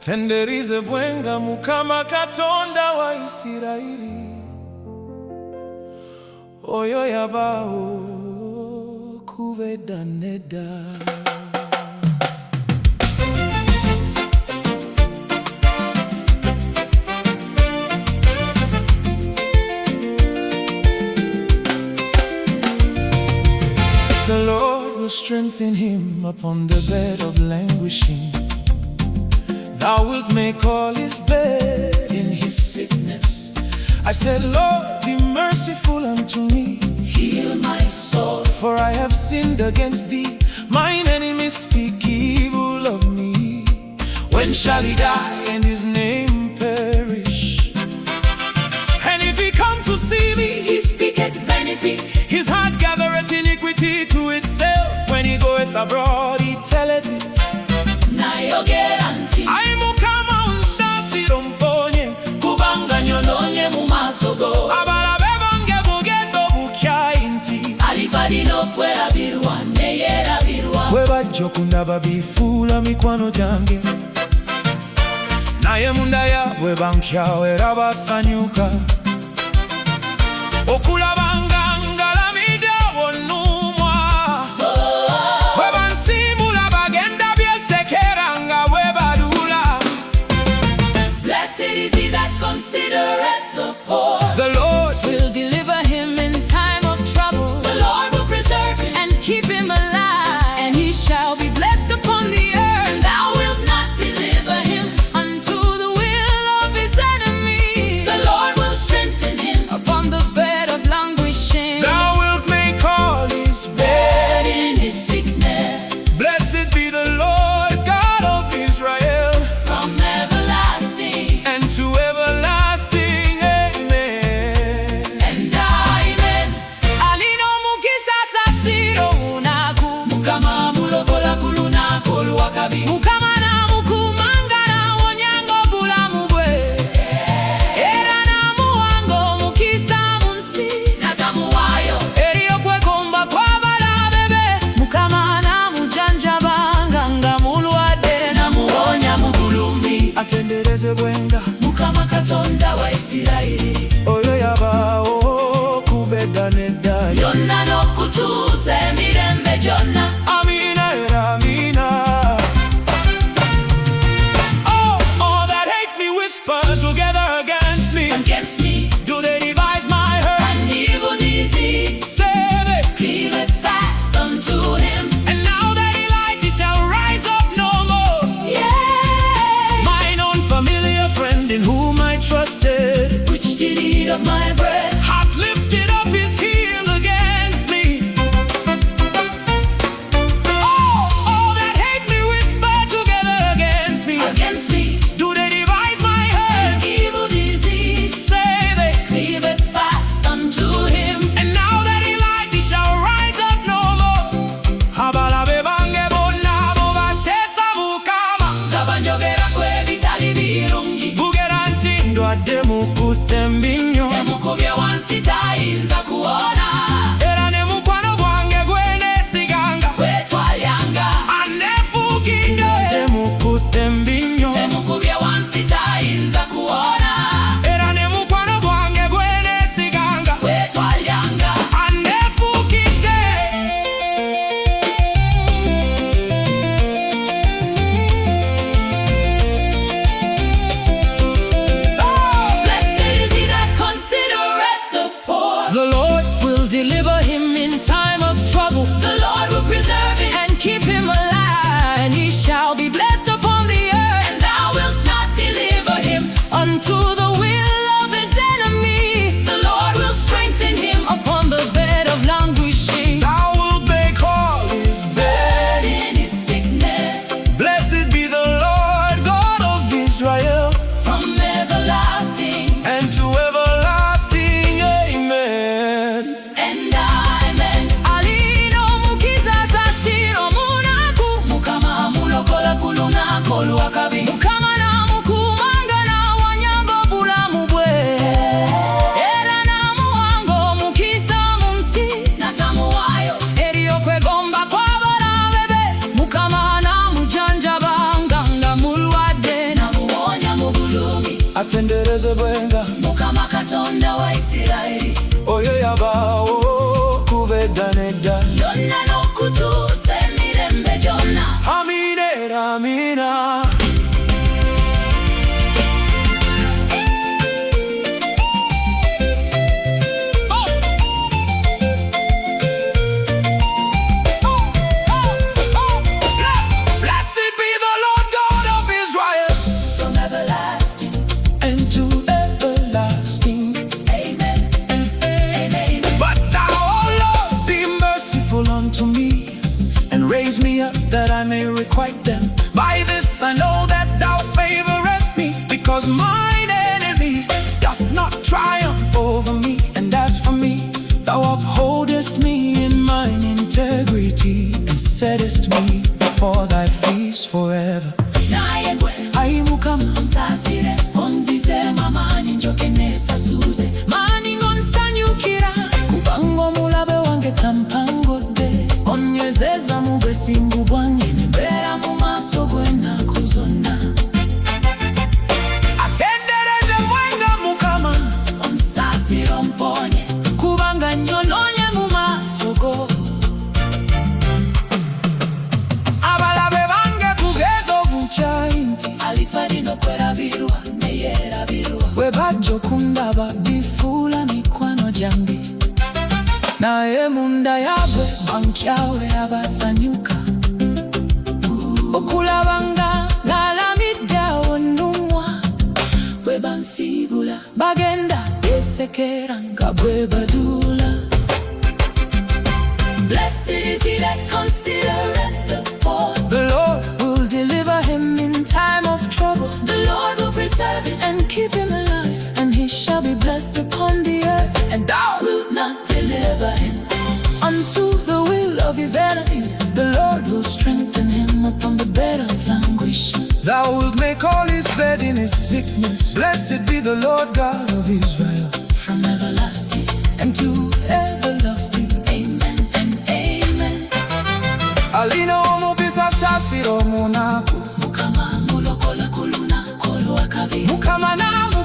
Atenderezebwenga Mukama Katonda wa Isirayiri. Oyo eyabaawo okuva edda n'edda. The Lord will strengthen him upon the bed of languishing. Thou wilt make all his bed in his sickness. I said, Lord, be merciful unto me. Heal my soul, for I have sinned against thee. Mine enemies speak evil of me. When shall he die and his name perish? And if he come to see me, he speaketh vanity. His heart gathereth iniquity to itself. When he goeth abroad, he telleth it. I Mukama unsasiro mponye, kubanga nyononye mu maaso go. Abalabe bange bugezo bukya inti, alifadino kwerabirwa neyerabirwa. Bwe bajja okundaba bifuula mikwano gyange, naye munda yaabwe bankyawa era basanyuka. Okulabanga ngalamidde wonnumwa, bwe bansiimula bagenda byesekera nga bwe balula. Blessed is he that considereth the poor. The Lord will deliver him in time of trouble. The Lord will preserve him and keep him alive, and he shall be blessed upon the earth. and thou wilt not deliver him Unto the will of his enemy, The Lord will strengthen him upon the bed of languishing. Thou wilt make all his bed in his sickness, Blessed be the Lord God of Israel, from everlasting and to everlasting. Amen. and amen. Alino mukisa sasiro unaku, Mukama mulokola ku lunaku olwakabi. Mukama namukumanga nawonyango bulamu bwe, era namuwanga omukisa mu nsi, Natamuwaayo eri okwekomba kw'abalabe be. Mukama namujanjabanga nga mulwadde, namuwonya mu bulumi. Atenderezebwenga Mukama Katonda wa Isirayiri. oyo eyabaawo okuva edda n'edda. Yonna n'okutuusa emirembe gyonna. Amina era amina. Oh, all that hate me whisper together against me. Against me, Do they devise my hurt? an evil disease Say they. cleaveth fast unto him. And now that he light, he shall rise up no more. Yea, Mine own familiar friend in whom I trusted which did eat of my bread. hath lifted up his heel against me. Oh, all that hate me whisper together against me. Against me, Do they devise my an hurt? evil disease Say they. cleaveth fast unto him. And now that he light, he shall rise up no more. Abalabe bange bonna abo bateesa Mukama, Nga banjogerako ebitali birungi, bugera nti ndwadde mukutte mbinnyo. emukubye wansi tayinza kuwona. Era ne mukwano gwange gwe neesiganga, Wetwalyanga, anneefuukidde. Mukutte mbinnyo. emukubye wansi tayinza kuwona. Era ne mukwano gwange gwe neesiganga, Wetwalyanga, anneefuukidde. blessed is he that considereth the poor. The Lord Will deliver him in time of trouble. The Lord will preserve him, And keep him alive, and he shall be blessed upon the earth. and thou wilt not deliver him. Unto the will of his enemy, The Lord will strengthen him. upon the bed of languishing. Thou wilt make all his bed. In his sickness, Blessed be the Lord God of Israel, from everlasting and to everlasting. Amen. and amen. Alino mukiza sasiro munaku, Mukama mulokola ku lunaku olwakabi. Mukama namukumanga nawonyango Atenderezebwenga Mukama Katonda wa Isirayiri. Oyo eyabaawo okuva edda n'edda. Yonna n'okutuusa emirembe gyonna. Amina era amina. Raise me up that I may requite them. By this I know that thou favorest me, because mine enemy does not triumph over me. And as for me, thou upholdest me in mine integrity, and settest me before thy face forever. Ai Mukama onsasire, onzize mamani njoke nesasuze. Mani ngonsanyukira, kubango mulabe wange tampangode. Onyezeza mu bwesimbu bwange, nembera mu maaso bw'ennaku zonna. Atenderezebwenga Mukama, onsaasire omponye, kubanga nyonoonye mu maaso go. Abalabe bange kugeza obukyayi nti alifa lino kwerabirwa ne yeerabirwa. Bwe bajja okundaba bifuula mikwano gyange, naye munda yabwe bankyawe abasanyuka. Okulabanga ngalamidde awo nnumwa, bwe bansiibula bagenda besekera nga bwe baduula. Blessed is he that considereth the poor. The Lord will deliver him in time of trouble. The Lord will preserve him and keep him alive, and he shall be blessed upon the earth. And thou wilt not deliver him unto the will of his enemies. The Lord will strengthen him upon the bed of languishing. Thou wilt make all his bed in his sickness. Blessed be the Lord God of Israel, from everlasting and to everlasting. Amen and amen. Alina omubisa sasiro munaku. Mukama mulokola kuluna kolwa kabi. Mukama namu